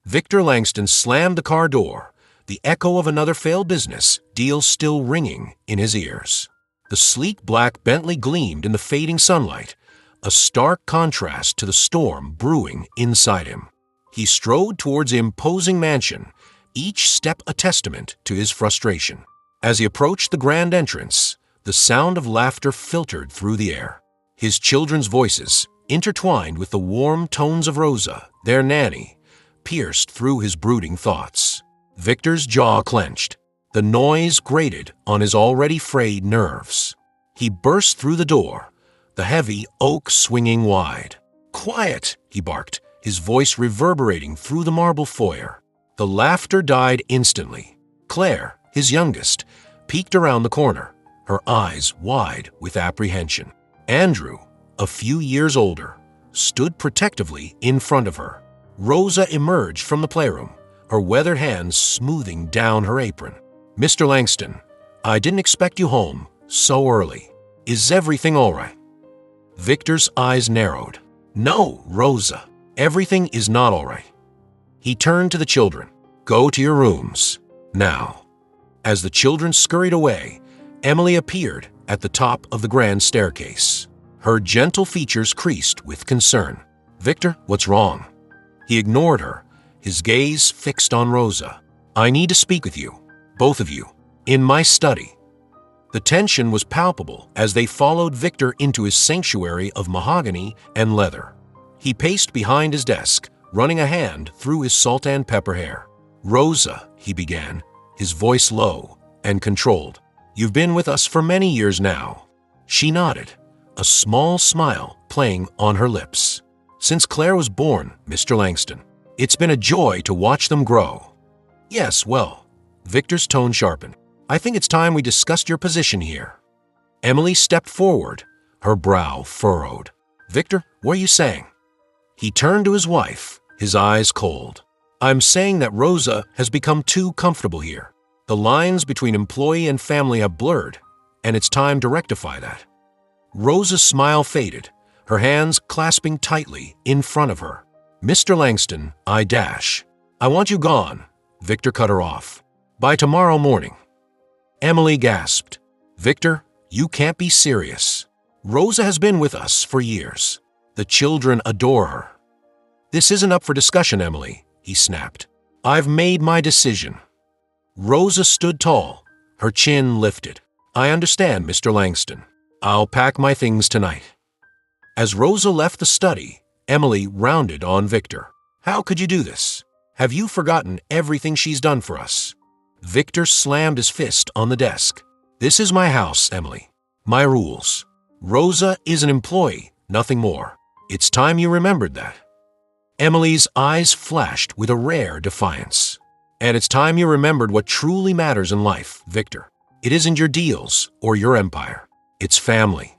Victor Langston slammed the car door, the echo of another failed business deal still ringing in his ears. The sleek black Bentley gleamed in the fading sunlight, a stark contrast to the storm brewing inside him. He strode towards the imposing mansion, each step a testament to his frustration. As he approached the grand entrance, the sound of laughter filtered through the air. His children's voices, intertwined with the warm tones of Rosa, their nanny, pierced through his brooding thoughts. Victor's jaw clenched. The noise grated on his already frayed nerves. He burst through the door, the heavy oak swinging wide. "Quiet!" he barked, his voice reverberating through the marble foyer. The laughter died instantly. Claire, his youngest, peeked around the corner, her eyes wide with apprehension. Andrew, a few years older, stood protectively in front of her. Rosa emerged from the playroom, her weathered hands smoothing down her apron. "Mr. Langston, I didn't expect you home so early. Is everything all right?" Victor's eyes narrowed. "No, Rosa, everything is not all right." He turned to the children. "Go to your rooms, now." As the children scurried away, Emily appeared at the top of the grand staircase. Her gentle features creased with concern. "Victor, what's wrong?" He ignored her, his gaze fixed on Rosa. "I need to speak with you, both of you, in my study." The tension was palpable as they followed Victor into his sanctuary of mahogany and leather. He paced behind his desk, running a hand through his salt and pepper hair. "Rosa," he began, his voice low and controlled. "You've been with us for many years now." She nodded, a small smile playing on her lips. "Since Claire was born, Mr. Langston. It's been a joy to watch them grow." "Yes, well," Victor's tone sharpened. "I think it's time we discussed your position here." Emily stepped forward, her brow furrowed. "Victor, what are you saying?" He turned to his wife, his eyes cold. "I'm saying that Rosa has become too comfortable here. The lines between employee and family have blurred, and it's time to rectify that." Rosa's smile faded, her hands clasping tightly in front of her. "Mr. Langston, I want you gone," Victor cut her off. "By tomorrow morning." Emily gasped. "Victor, you can't be serious. Rosa has been with us for years. The children adore her." "This isn't up for discussion, Emily," he snapped. "I've made my decision." Rosa stood tall, her chin lifted. "I understand, Mr. Langston. I'll pack my things tonight." As Rosa left the study, Emily rounded on Victor. "How could you do this? Have you forgotten everything she's done for us?" Victor slammed his fist on the desk. "This is my house, Emily. My rules. Rosa is an employee, nothing more. It's time you remembered that." Emily's eyes flashed with a rare defiance. "And it's time you remembered what truly matters in life, Victor. It isn't your deals or your empire. It's family."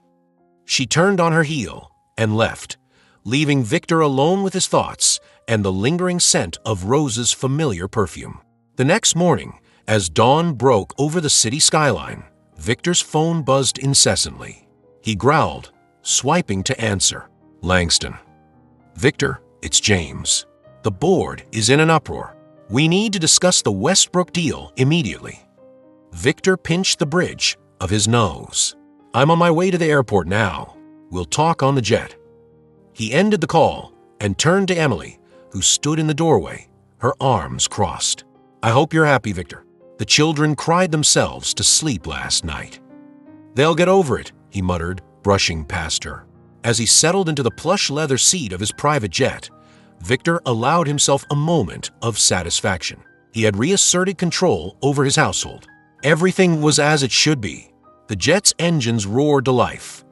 She turned on her heel and left, leaving Victor alone with his thoughts and the lingering scent of Rosa's familiar perfume. The next morning, as dawn broke over the city skyline, Victor's phone buzzed incessantly. He growled, swiping to answer. "Langston." "Victor, it's James. The board is in an uproar. We need to discuss the Westbrook deal immediately." Victor pinched the bridge of his nose. "I'm on my way to the airport now. We'll talk on the jet." He ended the call and turned to Emily, who stood in the doorway, her arms crossed. "I hope you're happy, Victor. The children cried themselves to sleep last night." "They'll get over it," he muttered, brushing past her. As he settled into the plush leather seat of his private jet, Victor allowed himself a moment of satisfaction. He had reasserted control over his household. Everything was as it should be. The jet's engines roared to life,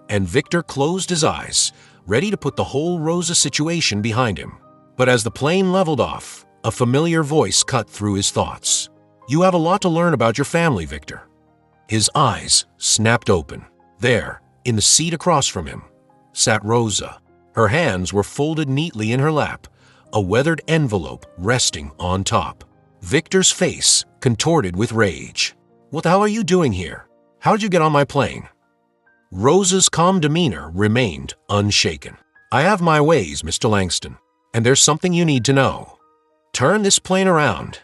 and Victor closed his eyes, ready to put the whole Rosa situation behind him. But as the plane leveled off, a familiar voice cut through his thoughts. "You have a lot to learn about your family, Victor." His eyes snapped open. There, in the seat across from him, sat Rosa. Her hands were folded neatly in her lap, a weathered envelope resting on top. Victor's face contorted with rage. "What the hell are you doing here? How did you get on my plane?" Rosa's calm demeanor remained unshaken. "I have my ways, Mr. Langston, and there's something you need to know." Turn this plane around.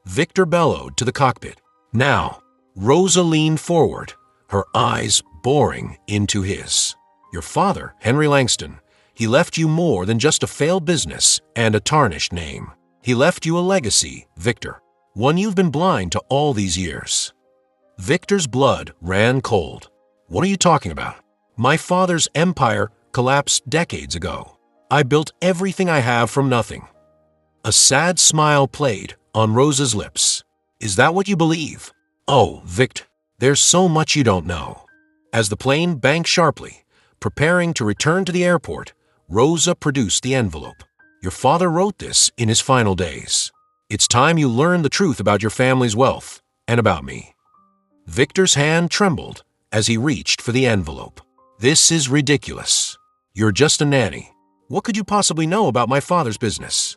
Victor bellowed to the cockpit. Now, Rosa leaned forward, her eyes boring into his. Your father, Henry Langston, he left you more than just a failed business and a tarnished name. He left you a legacy, Victor, one you've been blind to all these years. Victor's blood ran cold. What are you talking about? My father's empire collapsed decades ago. I built everything I have from nothing. A sad smile played on Rosa's lips. Is that what you believe? Oh, Victor, there's so much you don't know. As the plane banked sharply, preparing to return to the airport, Rosa produced the envelope. Your father wrote this in his final days. It's time you learned the truth about your family's wealth and about me. Victor's hand trembled as he reached for the envelope. This is ridiculous. You're just a nanny. What could you possibly know about my father's business?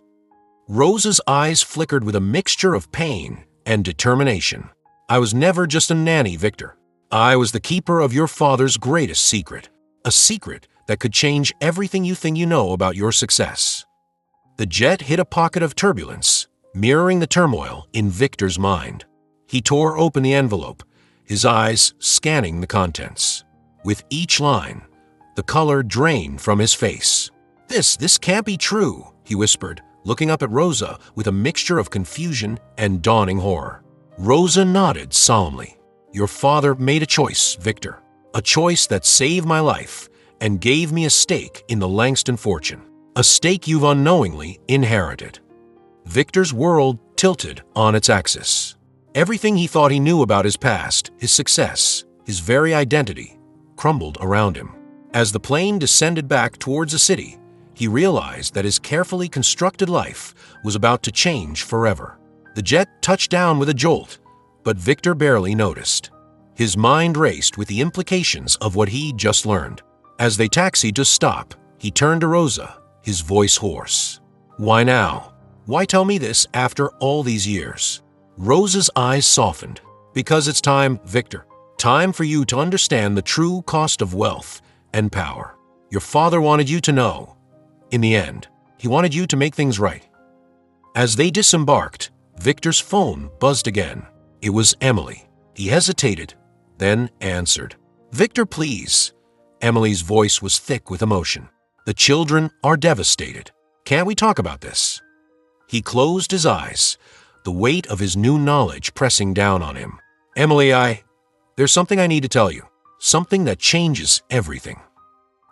Rosa's eyes flickered with a mixture of pain and determination. I was never just a nanny, Victor. I was the keeper of your father's greatest secret. A secret that could change everything you think you know about your success. The jet hit a pocket of turbulence, mirroring the turmoil in Victor's mind. He tore open the envelope, his eyes scanning the contents. With each line, the color drained from his face. This can't be true, he whispered, looking up at Rosa with a mixture of confusion and dawning horror. Rosa nodded solemnly. Your father made a choice, Victor. A choice that saved my life and gave me a stake in the Langston fortune. A stake you've unknowingly inherited. Victor's world tilted on its axis. Everything he thought he knew about his past, his success, his very identity, crumbled around him. As the plane descended back towards the city, he realized that his carefully constructed life was about to change forever. The jet touched down with a jolt, but Victor barely noticed. His mind raced with the implications of what he'd just learned. As they taxied to a stop, he turned to Rosa, his voice hoarse. Why now? Why tell me this after all these years? Rosa's eyes softened. Because it's time, Victor. Time for you to understand the true cost of wealth and power. Your father wanted you to know. In the end, he wanted you to make things right. As they disembarked, Victor's phone buzzed again. It was Emily. He hesitated, then answered. Victor, please. Emily's voice was thick with emotion. The children are devastated. Can't we talk about this? He closed his eyes, the weight of his new knowledge pressing down on him. Emily, there's something I need to tell you. Something that changes everything.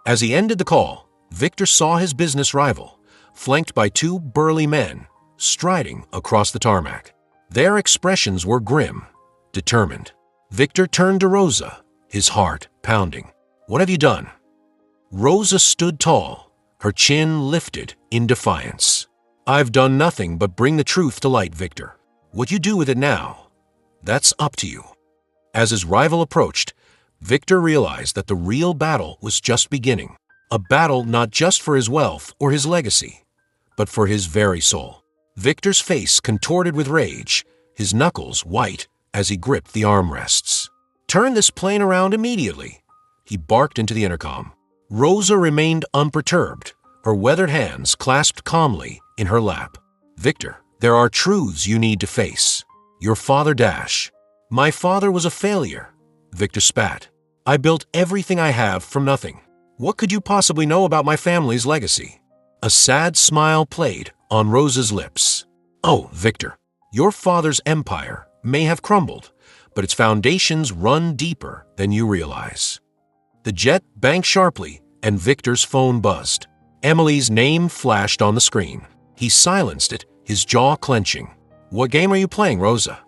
As he ended the call, Victor saw his business rival, flanked by two burly men, striding across the tarmac. Their expressions were grim, determined. Victor turned to Rosa, his heart pounding. What have you done? Rosa stood tall, her chin lifted in defiance. I've done nothing but bring the truth to light, Victor. What you do with it now, that's up to you. As his rival approached, Victor realized that the real battle was just beginning. A battle not just for his wealth or his legacy, but for his very soul. Victor's face contorted with rage, his knuckles white as he gripped the armrests. Turn this plane around immediately, he barked into the intercom. Rosa remained unperturbed, her weathered hands clasped calmly in her lap. Victor, there are truths you need to face. Your father Dash. My father was a failure, Victor spat. I built everything I have from nothing. What could you possibly know about my family's legacy? A sad smile played on Rosa's lips. Oh, Victor, your father's empire may have crumbled, but its foundations run deeper than you realize. The jet banked sharply, and Victor's phone buzzed. Emily's name flashed on the screen. He silenced it, his jaw clenching. What game are you playing, Rosa?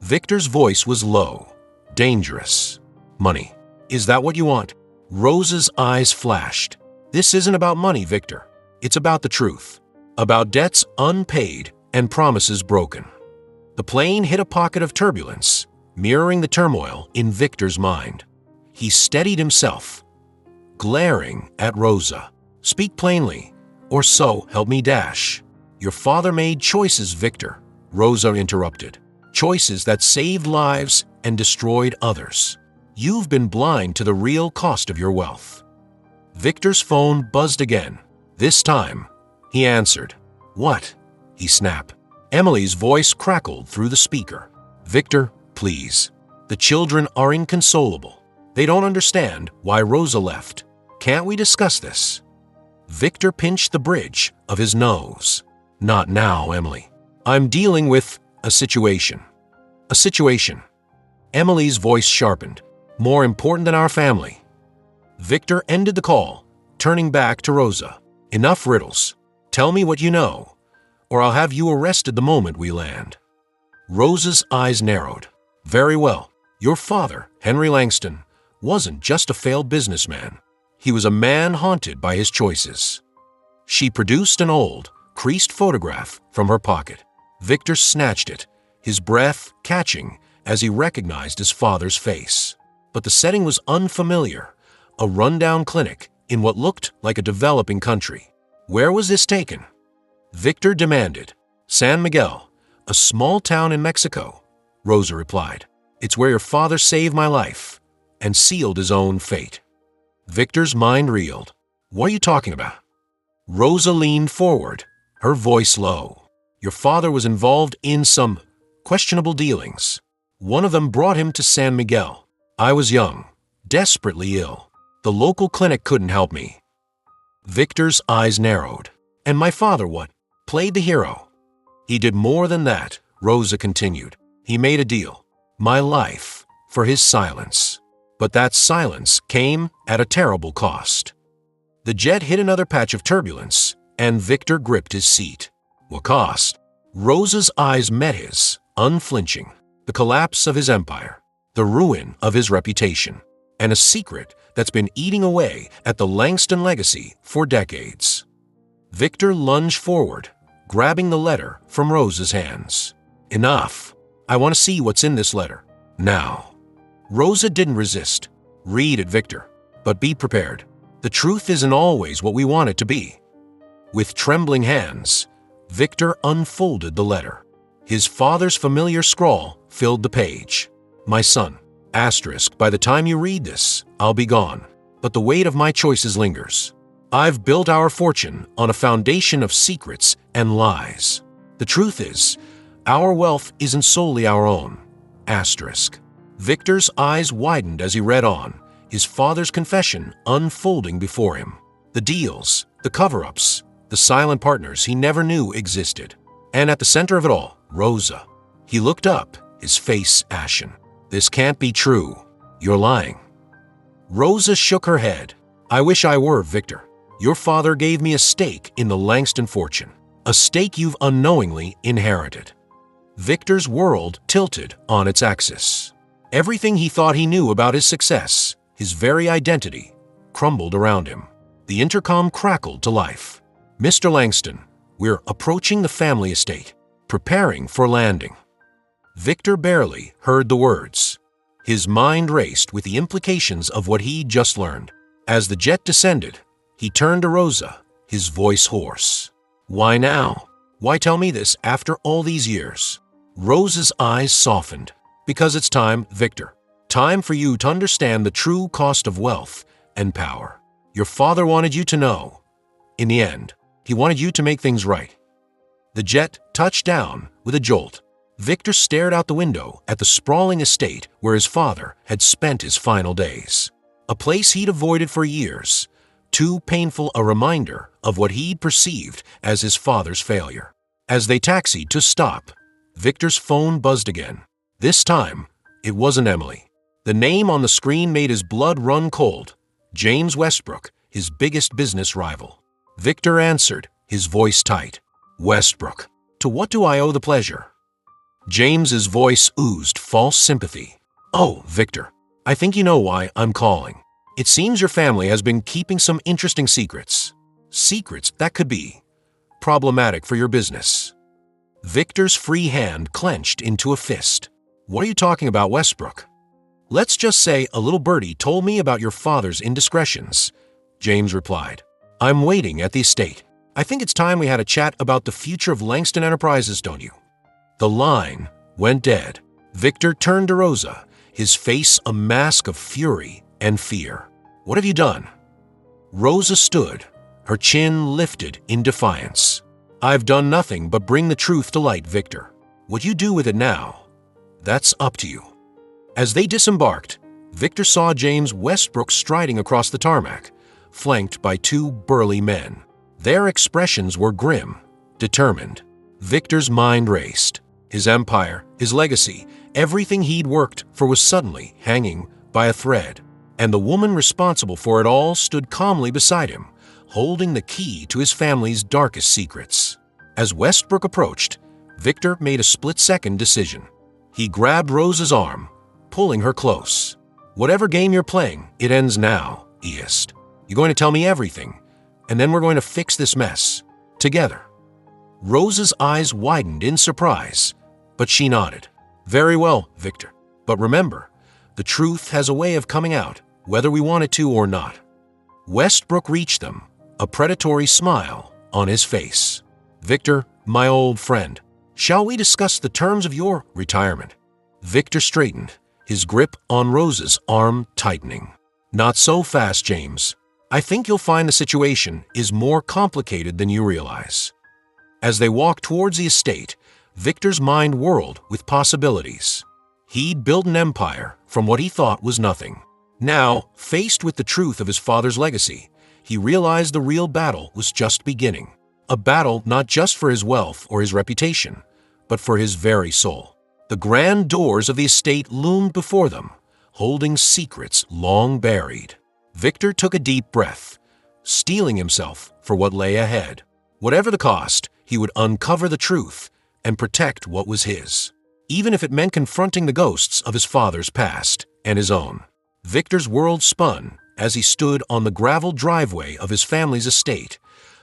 Victor's voice was low, dangerous. Money. Is that what you want? Rosa's eyes flashed. This isn't about money, Victor. It's about the truth. About debts unpaid and promises broken. The plane hit a pocket of turbulence, mirroring the turmoil in Victor's mind. He steadied himself, glaring at Rosa. Speak plainly, or so help me Dash. Your father made choices, Victor, Rosa interrupted. Choices that saved lives and destroyed others. You've been blind to the real cost of your wealth. Victor's phone buzzed again. This time, he answered. What? he snapped. Emily's voice crackled through the speaker. Victor, please. The children are inconsolable. They don't understand why Rosa left. Can't we discuss this? Victor pinched the bridge of his nose. Not now, Emily. I'm dealing with a situation. A situation. Emily's voice sharpened. More important than our family. Victor ended the call, turning back to Rosa. Enough riddles. Tell me what you know, or I'll have you arrested the moment we land. Rosa's eyes narrowed. Very well. Your father, Henry Langston, wasn't just a failed businessman. He was a man haunted by his choices. She produced an old, creased photograph from her pocket. Victor snatched it, his breath catching as he recognized his father's face. But the setting was unfamiliar, a rundown clinic in what looked like a developing country. Where was this taken? Victor demanded. San Miguel, a small town in Mexico, Rosa replied. It's where your father saved my life and sealed his own fate. Victor's mind reeled. What are you talking about? Rosa leaned forward, her voice low. Your father was involved in some questionable dealings. One of them brought him to San Miguel. I was young, desperately ill. The local clinic couldn't help me. Victor's eyes narrowed. And my father what? Played the hero. He did more than that, Rosa continued. He made a deal. My life for his silence. But that silence came at a terrible cost. The jet hit another patch of turbulence, and Victor gripped his seat. What cost? Rosa's eyes met his, unflinching. The collapse of his empire, the ruin of his reputation, and a secret that's been eating away at the Langston legacy for decades. Victor lunged forward, grabbing the letter from Rosa's hands. Enough. I want to see what's in this letter. Now. Rosa didn't resist. Read it, Victor. But be prepared. The truth isn't always what we want it to be. With trembling hands, Victor unfolded the letter. His father's familiar scrawl filled the page. My son, asterisk, by the time you read this, I'll be gone. But the weight of my choices lingers. I've built our fortune on a foundation of secrets and lies. The truth is, our wealth isn't solely our own. Asterisk. Victor's eyes widened as he read on, his father's confession unfolding before him. The deals, the cover-ups, the silent partners he never knew existed. And at the center of it all, Rosa. He looked up, his face ashen. This can't be true. You're lying. Rosa shook her head. I wish I were, Victor. Your father gave me a stake in the Langston fortune, a stake you've unknowingly inherited. Victor's world tilted on its axis. Everything he thought he knew about his success, his very identity, crumbled around him. The intercom crackled to life. Mr. Langston, we're approaching the family estate, preparing for landing. Victor barely heard the words. His mind raced with the implications of what he'd just learned. As the jet descended, he turned to Rosa, his voice hoarse. Why now? Why tell me this after all these years? Rosa's eyes softened. Because it's time, Victor. Time for you to understand the true cost of wealth and power. Your father wanted you to know. In the end, he wanted you to make things right. The jet touched down with a jolt. Victor stared out the window at the sprawling estate where his father had spent his final days. A place he'd avoided for years, too painful a reminder of what he'd perceived as his father's failure. As they taxied to stop, Victor's phone buzzed again. This time, it wasn't Emily. The name on the screen made his blood run cold. James Westbrook, his biggest business rival. Victor answered, his voice tight. Westbrook, to what do I owe the pleasure? James's voice oozed false sympathy. Oh, Victor, I think you know why I'm calling. It seems your family has been keeping some interesting secrets. Secrets that could be problematic for your business. Victor's free hand clenched into a fist. What are you talking about, Westbrook? Let's just say a little birdie told me about your father's indiscretions, James replied. I'm waiting at the estate. I think it's time we had a chat about the future of Langston Enterprises, don't you? The line went dead. Victor turned to Rosa, his face a mask of fury and fear. What have you done? Rosa stood, her chin lifted in defiance. I've done nothing but bring the truth to light, Victor. What you do with it now, that's up to you." As they disembarked, Victor saw James Westbrook striding across the tarmac, flanked by two burly men. Their expressions were grim, determined. Victor's mind raced. His empire, his legacy, everything he'd worked for was suddenly hanging by a thread. And the woman responsible for it all stood calmly beside him, holding the key to his family's darkest secrets. As Westbrook approached, Victor made a split-second decision. He grabbed Rose's arm, pulling her close. "Whatever game you're playing, it ends now," he hissed. "You're going to tell me everything, and then we're going to fix this mess, together." Rose's eyes widened in surprise, but she nodded. "Very well, Victor. But remember, the truth has a way of coming out, whether we want it to or not." Westbrook reached them, a predatory smile on his face. "Victor, my old friend, shall we discuss the terms of your retirement?" Victor straightened, his grip on Rose's arm tightening. "Not so fast, James. I think you'll find the situation is more complicated than you realize." As they walked towards the estate, Victor's mind whirled with possibilities. He'd built an empire from what he thought was nothing. Now, faced with the truth of his father's legacy, he realized the real battle was just beginning. A battle not just for his wealth or his reputation, but for his very soul. The grand doors of the estate loomed before them, holding secrets long buried. Victor took a deep breath, steeling himself for what lay ahead. Whatever the cost, he would uncover the truth and protect what was his, even if it meant confronting the ghosts of his father's past and his own. Victor's world spun as he stood on the gravel driveway of his family's estate,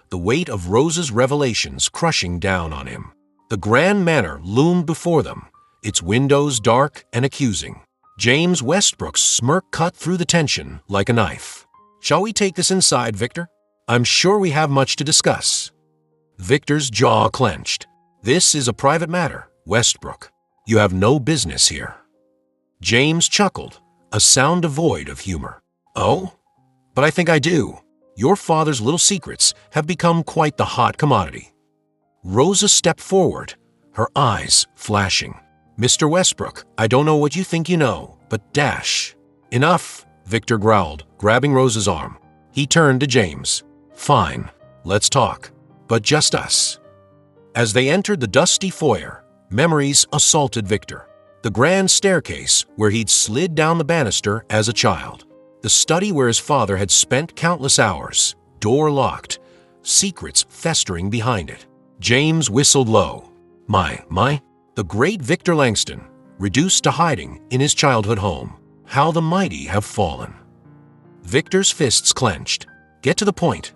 the weight of Rose's revelations crushing down on him. The grand manor loomed before them, its windows dark and accusing. James Westbrook's smirk cut through the tension like a knife. "Shall we take this inside, Victor? I'm sure we have much to discuss." Victor's jaw clenched. "This is a private matter, Westbrook. You have no business here." James chuckled, a sound devoid of humor. "Oh? But I think I do. Your father's little secrets have become quite the hot commodity." Rosa stepped forward, her eyes flashing. "Mr. Westbrook, I don't know what you think you know, but dash." "Enough," Victor growled, grabbing Rosa's arm. He turned to James. "Fine, let's talk, but just us." As they entered the dusty foyer, memories assaulted Victor. The grand staircase where he'd slid down the banister as a child. The study where his father had spent countless hours, door locked, secrets festering behind it. James whistled low. My. The great Victor Langston, reduced to hiding in his childhood home. How the mighty have fallen. Victor's fists clenched. "Get to the point.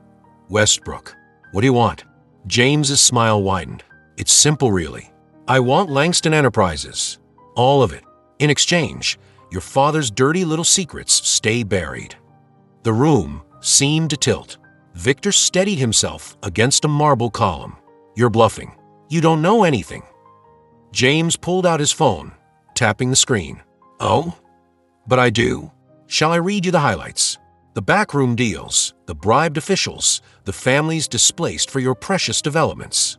Westbrook, what do you want?" James's smile widened. "It's simple, really. I want Langston Enterprises. All of it. In exchange, your father's dirty little secrets stay buried." The room seemed to tilt. Victor steadied himself against a marble column. "You're bluffing. You don't know anything." James pulled out his phone, tapping the screen. "Oh? But I do. Shall I read you the highlights? The backroom deals, the bribed officials, the families displaced for your precious developments."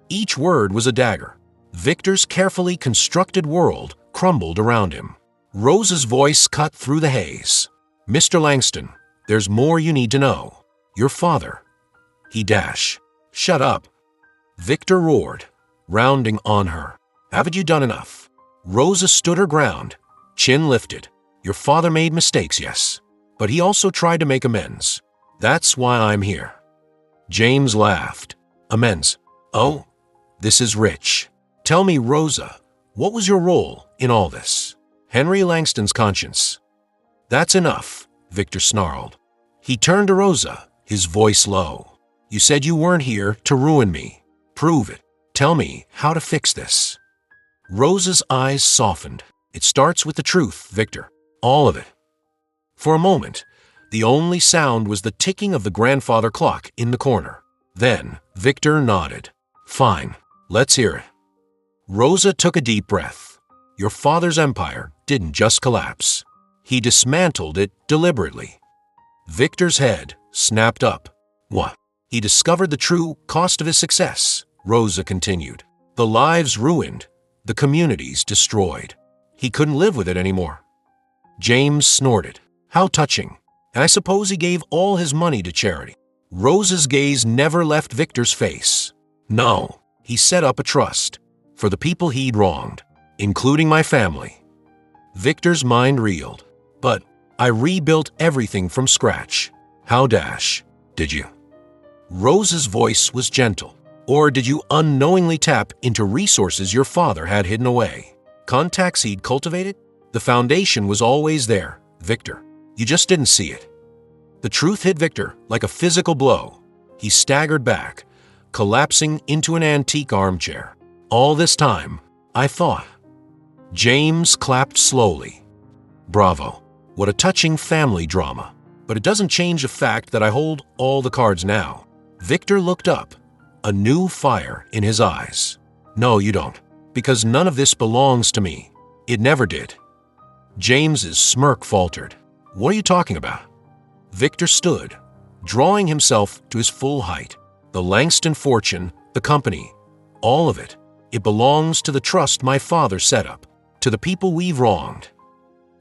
Each word was a dagger. Victor's carefully constructed world crumbled around him. Rose's voice cut through the haze. "Mr. Langston, there's more you need to know. Your father." He dash. "Shut up." Victor roared, rounding on her. "Haven't you done enough?" Rosa stood her ground, chin lifted. "Your father made mistakes, yes, but he also tried to make amends. That's why I'm here." James laughed. "Amends? Oh, this is rich. Tell me, Rosa, what was your role in all this?" "Henry Langston's conscience." "That's enough," Victor snarled. He turned to Rosa, his voice low. "You said you weren't here to ruin me. Prove it. Tell me how to fix this." Rosa's eyes softened. "It starts with the truth, Victor. All of it." For a moment, the only sound was the ticking of the grandfather clock in the corner. Then Victor nodded. "Fine, let's hear it." Rosa took a deep breath. "Your father's empire didn't just collapse. He dismantled it deliberately." Victor's head snapped up. "What? He discovered the true cost of his success, Rosa continued. The lives ruined, the communities destroyed. He couldn't live with it anymore. James snorted. How touching. And I suppose he gave all his money to charity. Rosa's gaze never left Victor's face. No, he set up a trust for the people he'd wronged, including my family. Victor's mind reeled. But I rebuilt everything from scratch. How did you? Rosa's voice was gentle. Or did you unknowingly tap into resources your father had hidden away? Contacts he'd cultivated? The foundation was always there, Victor. You just didn't see it. The truth hit Victor like a physical blow. He staggered back, collapsing into an antique armchair. All this time, I thought. James clapped slowly. Bravo. What a touching family drama. But it doesn't change the fact that I hold all the cards now. Victor looked up, a new fire in his eyes. No, you don't, because none of this belongs to me. It never did. James's smirk faltered. What are you talking about? Victor stood, drawing himself to his full height. The Langston fortune, the company, all of it. It belongs to the trust my father set up, to the people we've wronged.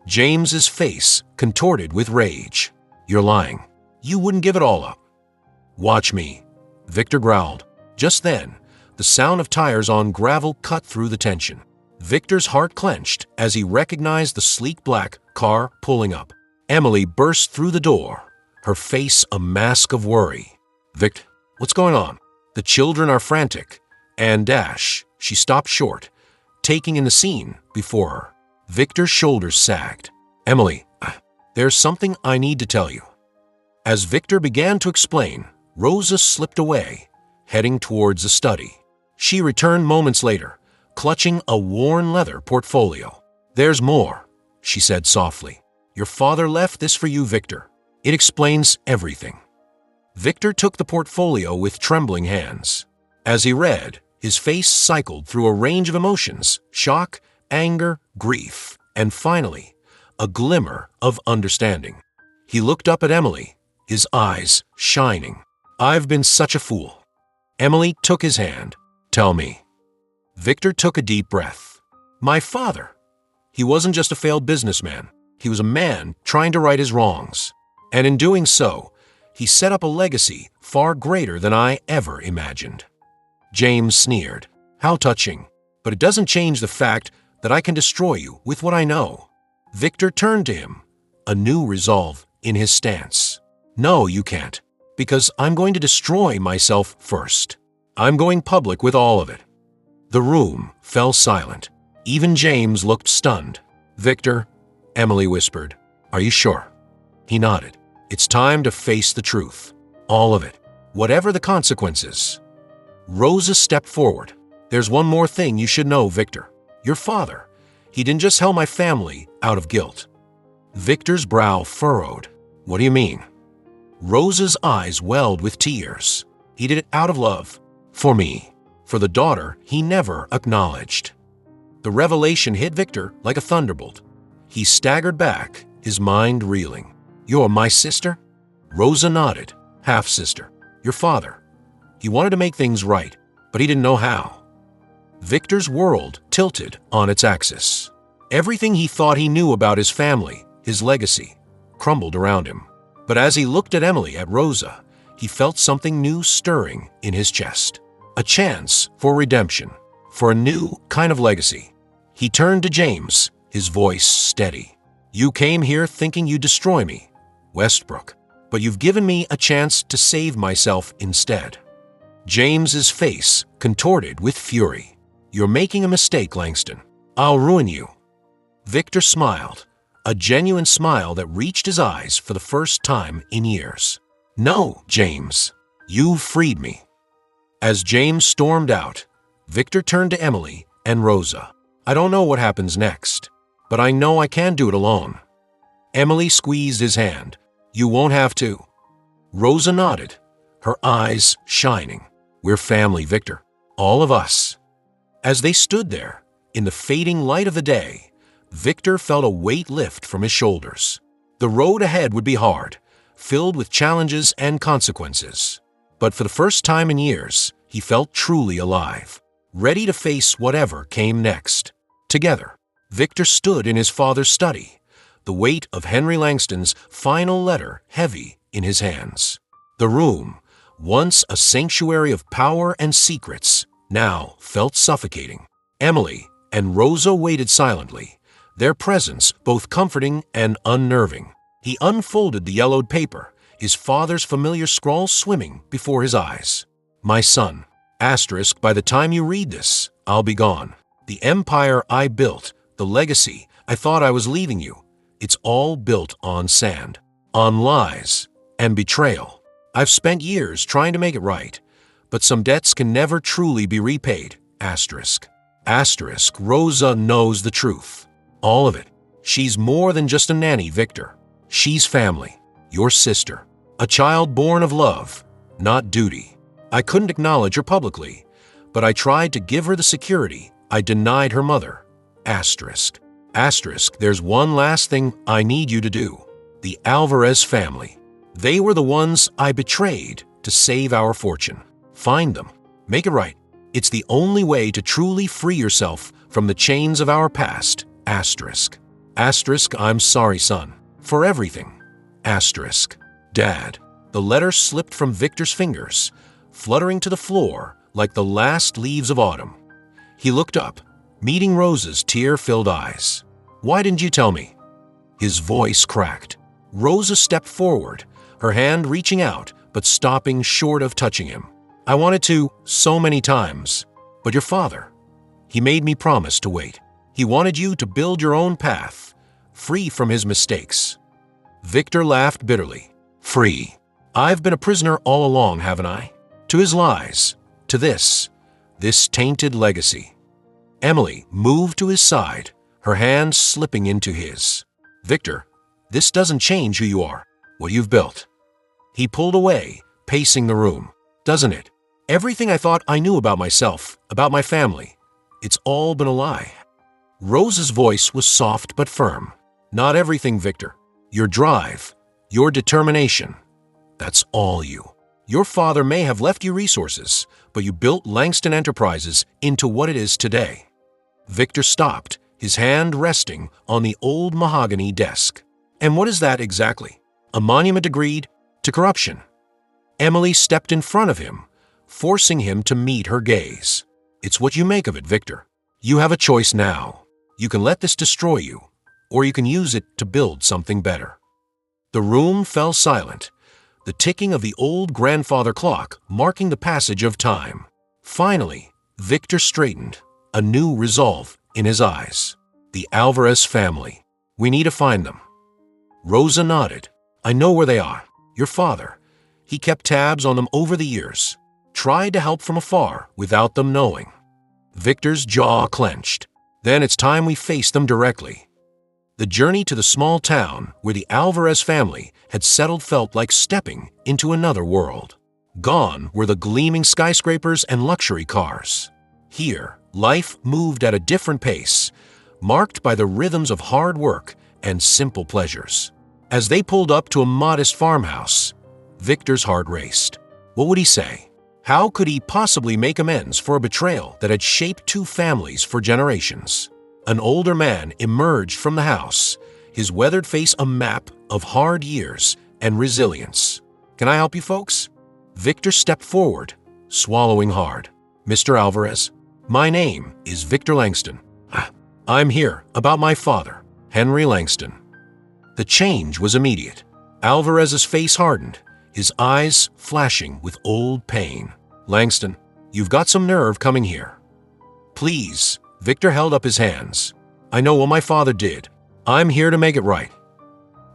James's face contorted with rage. You're lying. You wouldn't give it all up. Watch me, Victor growled. Just then, the sound of tires on gravel cut through the tension. Victor's heart clenched as he recognized the sleek black car pulling up. Emily burst through the door, her face a mask of worry. Vic, what's going on? The children are frantic, and she stopped short, taking in the scene before her. Victor's shoulders sagged. Emily, there's something I need to tell you. As Victor began to explain, Rosa slipped away, heading towards the study. She returned moments later, clutching a worn leather portfolio. There's more, she said softly. Your father left this for you, Victor. It explains everything. Victor took the portfolio with trembling hands. As he read, his face cycled through a range of emotions: shock, anger, grief, and finally, a glimmer of understanding. He looked up at Emily, his eyes shining. I've been such a fool. Emily took his hand. Tell me. Victor took a deep breath. My father. He wasn't just a failed businessman. He was a man trying to right his wrongs. And in doing so, he set up a legacy far greater than I ever imagined. James sneered. How touching. But it doesn't change the fact that I can destroy you with what I know. Victor turned to him, a new resolve in his stance. No, you can't, because I'm going to destroy myself first. I'm going public with all of it. The room fell silent. Even James looked stunned. Victor, Emily whispered, are you sure? He nodded. It's time to face the truth. All of it. Whatever the consequences. Rosa stepped forward. There's one more thing you should know, Victor. Your father. He didn't just help my family out of guilt. Victor's brow furrowed. What do you mean? Rosa's eyes welled with tears. He did it out of love. For me. For the daughter he never acknowledged. The revelation hit Victor like a thunderbolt. He staggered back, his mind reeling. You're my sister? Rosa nodded. Half-sister. Your father. He wanted to make things right, but he didn't know how. Victor's world tilted on its axis. Everything he thought he knew about his family, his legacy, crumbled around him. But as he looked at Emily, at Rosa, he felt something new stirring in his chest. A chance for redemption, for a new kind of legacy. He turned to James, his voice steady. You came here thinking you'd destroy me, Westbrook, but you've given me a chance to save myself instead. James's face contorted with fury. You're making a mistake, Langston. I'll ruin you. Victor smiled, a genuine smile that reached his eyes for the first time in years. No, James, you've freed me. As James stormed out, Victor turned to Emily and Rosa. I don't know what happens next, but I know I can't do it alone. Emily squeezed his hand. You won't have to. Rosa nodded, her eyes shining. We're family, Victor. All of us. As they stood there, in the fading light of the day, Victor felt a weight lift from his shoulders. The road ahead would be hard, filled with challenges and consequences. But for the first time in years, he felt truly alive, ready to face whatever came next. Together, Victor stood in his father's study, the weight of Henry Langston's final letter heavy in his hands. The room, once a sanctuary of power and secrets, now felt suffocating. Emily and Rosa waited silently, their presence both comforting and unnerving. He unfolded the yellowed paper, his father's familiar scrawl swimming before his eyes. "My son, asterisk, by the time you read this, I'll be gone. The empire I built, the legacy I thought I was leaving you, it's all built on sand, on lies, and betrayal. I've spent years trying to make it right, but some debts can never truly be repaid, asterisk. Asterisk, Rosa knows the truth. All of it. She's more than just a nanny, Victor. She's family, your sister, a child born of love, not duty. I couldn't acknowledge her publicly, but I tried to give her the security I denied her mother, asterisk. Asterisk, there's one last thing I need you to do. The Alvarez family. They were the ones I betrayed to save our fortune. Find them. Make it right. It's the only way to truly free yourself from the chains of our past, asterisk. Asterisk, I'm sorry, son, for everything, asterisk. Dad. The letter slipped from Victor's fingers, fluttering to the floor like the last leaves of autumn. He looked up, meeting Rosa's tear-filled eyes. "Why didn't you tell me?" His voice cracked. Rosa stepped forward, her hand reaching out but stopping short of touching him. "I wanted to so many times, but your father, he made me promise to wait. He wanted you to build your own path, free from his mistakes." Victor laughed bitterly. "Free? I've been a prisoner all along, haven't I? To his lies, to this tainted legacy." Emily moved to his side, her hand slipping into his. "Victor, this doesn't change who you are, what you've built." He pulled away, pacing the room. "Doesn't it? Everything I thought I knew about myself, about my family, it's all been a lie." Rosa's voice was soft but firm. "Not everything, Victor. Your drive, your determination, that's all you. Your father may have left you resources, but you built Langston Enterprises into what it is today." Victor stopped, his hand resting on the old mahogany desk. "And what is that exactly? A monument to greed, to corruption?" Emily stepped in front of him, forcing him to meet her gaze. "It's what you make of it, Victor. You have a choice now. You can let this destroy you, or you can use it to build something better." The room fell silent, the ticking of the old grandfather clock marking the passage of time. Finally, Victor straightened, a new resolve in his eyes. "The Alvarez family. We need to find them." Rosa nodded. "I know where they are. Your father. He kept tabs on them over the years, tried to help from afar without them knowing." Victor's jaw clenched. "Then it's time we face them directly." The journey to the small town where the Alvarez family had settled felt like stepping into another world. Gone were the gleaming skyscrapers and luxury cars. Here, life moved at a different pace, marked by the rhythms of hard work and simple pleasures. As they pulled up to a modest farmhouse, Victor's heart raced. What would he say? How could he possibly make amends for a betrayal that had shaped two families for generations? An older man emerged from the house, his weathered face a map of hard years and resilience. "Can I help you folks?" Victor stepped forward, swallowing hard. "Mr. Alvarez, my name is Victor Langston. I'm here about my father, Henry Langston." The change was immediate. Alvarez's face hardened, his eyes flashing with old pain. "Langston, you've got some nerve coming here." "Please," Victor held up his hands. "I know what my father did. I'm here to make it right."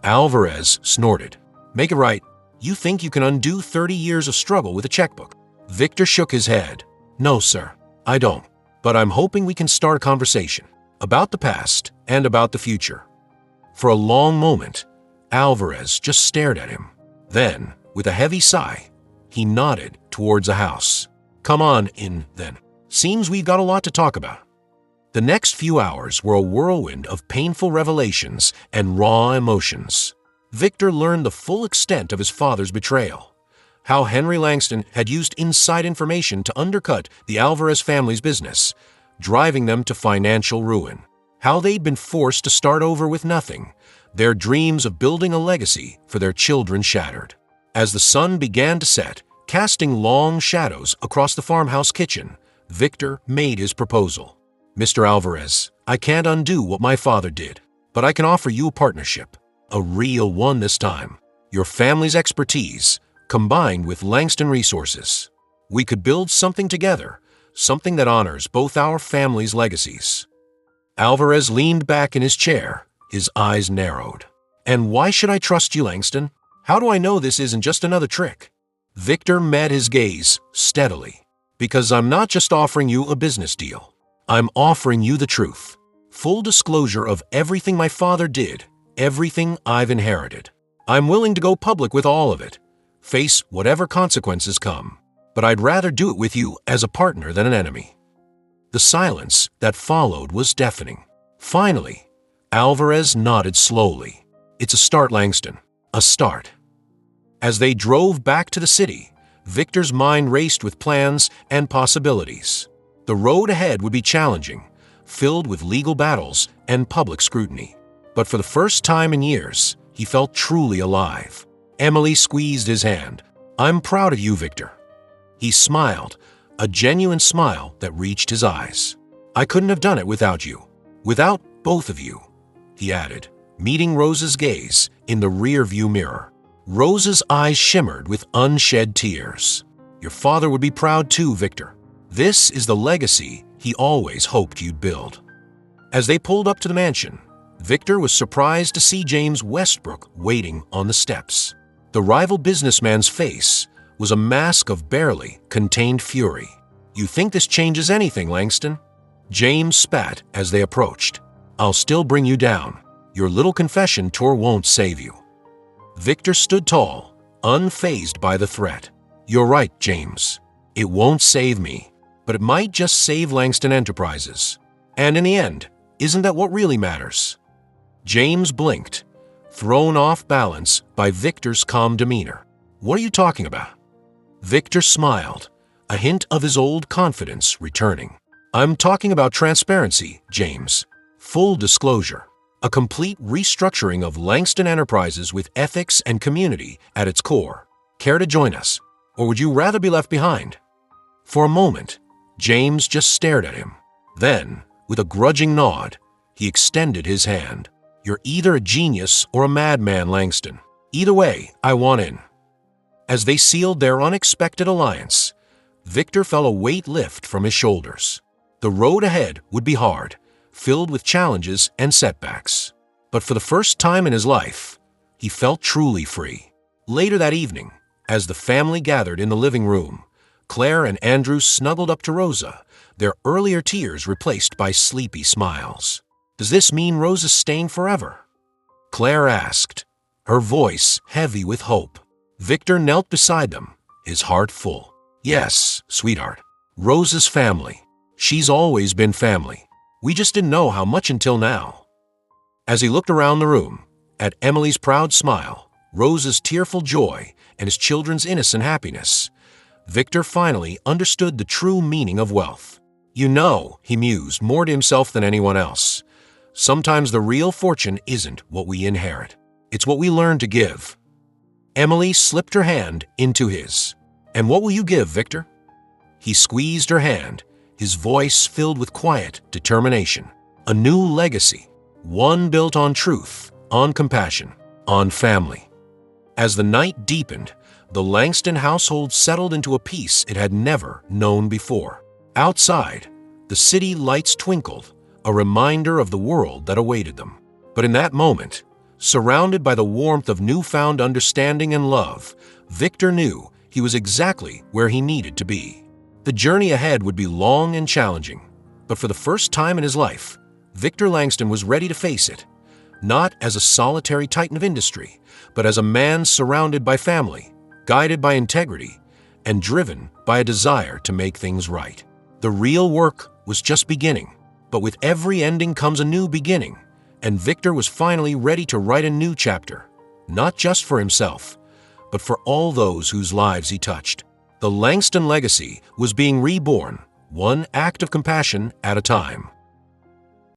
Alvarez snorted. "Make it right? You think you can undo 30 years of struggle with a checkbook?" Victor shook his head. "No, sir, I don't. But I'm hoping we can start a conversation about the past and about the future." For a long moment, Alvarez just stared at him. Then, with a heavy sigh, he nodded towards a house. "Come on in, then. Seems we've got a lot to talk about." The next few hours were a whirlwind of painful revelations and raw emotions. Victor learned the full extent of his father's betrayal, how Henry Langston had used inside information to undercut the Alvarez family's business, driving them to financial ruin. How they'd been forced to start over with nothing, their dreams of building a legacy for their children shattered. As the sun began to set, casting long shadows across the farmhouse kitchen, Victor made his proposal. "Mr. Alvarez, I can't undo what my father did, but I can offer you a partnership. A real one this time. Your family's expertise, combined with Langston resources. We could build something together, something that honors both our families' legacies." Alvarez leaned back in his chair, his eyes narrowed. "And why should I trust you, Langston? How do I know this isn't just another trick?" Victor met his gaze steadily. "Because I'm not just offering you a business deal. I'm offering you the truth. Full disclosure of everything my father did, everything I've inherited. I'm willing to go public with all of it, face whatever consequences come. But I'd rather do it with you as a partner than an enemy." The silence that followed was deafening. Finally, Alvarez nodded slowly. "It's a start, Langston. A start." As they drove back to the city, Victor's mind raced with plans and possibilities. The road ahead would be challenging, filled with legal battles and public scrutiny. But for the first time in years, he felt truly alive. Emily squeezed his hand. "I'm proud of you, Victor." He smiled, a genuine smile that reached his eyes. "I couldn't have done it without you. Without both of you," he added, meeting Rose's gaze in the rear-view mirror. Rose's eyes shimmered with unshed tears. "Your father would be proud too, Victor. This is the legacy he always hoped you'd build." As they pulled up to the mansion, Victor was surprised to see James Westbrook waiting on the steps. The rival businessman's face was a mask of barely contained fury. "You think this changes anything, Langston?" James spat as they approached. "I'll still bring you down. Your little confession tour won't save you." Victor stood tall, unfazed by the threat. "You're right, James. It won't save me, but it might just save Langston Enterprises. And in the end, isn't that what really matters?" James blinked, thrown off balance by Victor's calm demeanor. "What are you talking about?" Victor smiled, a hint of his old confidence returning. "I'm talking about transparency, James. Full disclosure. A complete restructuring of Langston Enterprises with ethics and community at its core. Care to join us? Or would you rather be left behind?" For a moment, James just stared at him. Then, with a grudging nod, he extended his hand. "You're either a genius or a madman, Langston. Either way, I want in." As they sealed their unexpected alliance, Victor felt a weight lift from his shoulders. The road ahead would be hard, filled with challenges and setbacks. But for the first time in his life, he felt truly free. Later that evening, as the family gathered in the living room, Claire and Andrew snuggled up to Rosa, their earlier tears replaced by sleepy smiles. "Does this mean Rosa's staying forever?" Claire asked, her voice heavy with hope. Victor knelt beside them, his heart full. "Yes, sweetheart. Rosa's family. She's always been family. We just didn't know how much until now." As he looked around the room, at Emily's proud smile, Rosa's tearful joy, and his children's innocent happiness, Victor finally understood the true meaning of wealth. "You know," he mused more to himself than anyone else, "sometimes the real fortune isn't what we inherit. It's what we learn to give." Emily slipped her hand into his. "And what will you give, Victor?" He squeezed her hand, his voice filled with quiet determination. "A new legacy, one built on truth, on compassion, on family." As the night deepened, the Langston household settled into a peace it had never known before. Outside, the city lights twinkled, a reminder of the world that awaited them. But in that moment, surrounded by the warmth of newfound understanding and love, Victor knew he was exactly where he needed to be. The journey ahead would be long and challenging, but for the first time in his life, Victor Langston was ready to face it, not as a solitary titan of industry, but as a man surrounded by family, guided by integrity, and driven by a desire to make things right. The real work was just beginning, but with every ending comes a new beginning, and Victor was finally ready to write a new chapter, not just for himself, but for all those whose lives he touched. The Langston legacy was being reborn, one act of compassion at a time.